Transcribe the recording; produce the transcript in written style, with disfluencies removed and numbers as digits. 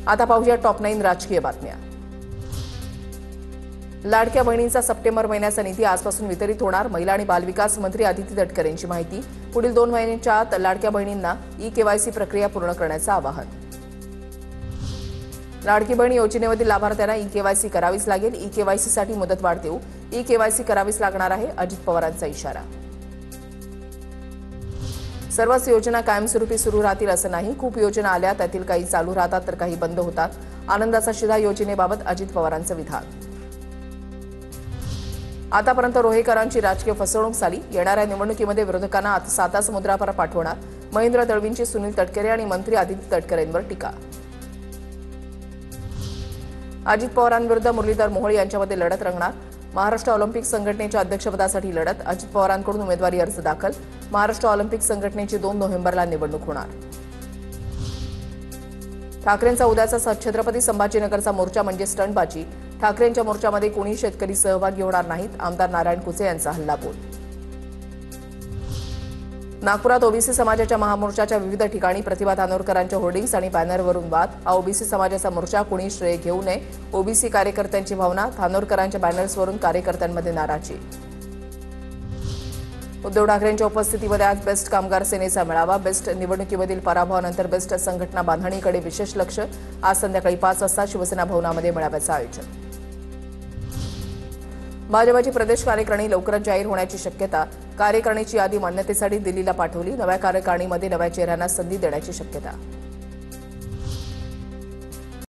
आता पाहूया टॉप 9 राजकीय बातम्या। लाडक्या बहिणींचा सप्टेंबर महिन्याचा निधी आजपासून वितरित होणार। महिला आणि बालविकास मंत्री आदिती तटकरे यांची माहिती। पुढील 2 महिन्यांच्या आत लाडक्या बहिणींना ई-केवायसी प्रक्रिया पूर्ण करण्याचं आवाहन। लाडकी बहीण योजनेमधील लाभार्थ्यांना ई-केवायसी करावीच लागेल। ई-केवायसीसाठी मुदतवाढ देऊ, ई-केवायसी करावीच लागणार आहे, अजित पवारांचा इशारा। सर्वच योजना कायमस्वरूपी सुरू राहतील असं नाही। खूप योजना आल्या, त्यातील काही चालू राहतात तर काही बंद होतात। आनंदाचा शिधा योजनेबाबत अजित पवारांचं विधान। आतापर्यंत रोहेकरांची राजकीय फसवणूक झाली। येणाऱ्या निवडणुकीमध्ये विरोधकांना साताच मुद्रापर पाठवणार। महेंद्र दळवींची सुनील तटकरे आणि मंत्री आदिती तटकरेंवर टीका। अजित पवारांविरुद्ध मुरलीधर मोहोळ यांच्यामध्ये लढत रंगणार। महाराष्ट्र ऑलिम्पिक संघटनेच्या अध्यक्षपदासाठी लढत। अजित पवारांकडून उमेदवारी अर्ज दाखल। महाराष्ट्र ऑलिम्पिक संघटनेची 2 नोव्हेंबरला निवडणूक होणार। ठाकरेंचा उद्याचा छत्रपती संभाजीनगरचा मोर्चा म्हणजे स्टंटबाजी। ठाकरेंच्या मोर्चामध्ये कोणी शेतकरी सहभागी होणार नाहीत, आमदार नारायण कुचे यांचा हल्लाबोल। नागपुरात ओबीसी समाजाच्या महामोर्चाच्या विविध ठिकाणी प्रतिभा धानोरकरांच्या होर्डिंग्स आणि बॅनरवरून वाद। हा ओबीसी समाजाचा मोर्चा, कोणी श्रेय घेऊ नये, ओबीसी कार्यकर्त्यांची भावना। धानोरकरांच्या बॅनर्सवरून कार्यकर्त्यांमध्ये नाराजी। उद्धव ठाकरेंच्या उपस्थितीमध्ये आज बेस्ट कामगार सेनेचा मेळावा। बेस्ट निवडणुकीमधील पराभवानंतर बेस्ट संघटना बांधणीकडे विशेष लक्ष। आज संध्याकाळी 5 वाजता शिवसेना भवनामध्ये मेळाव्याचं आयोजन। भाजपची प्रदेश कार्यकारिणी लवकरच जाहीर होण्याची शक्यता। कार्यकारिणीची यादी मान्यतेसाठी दिल्लीला पाठवली। नव्या कार्यकारिणीमध्ये नव्या चेहऱ्यांना संधी देण्याची शक्यता।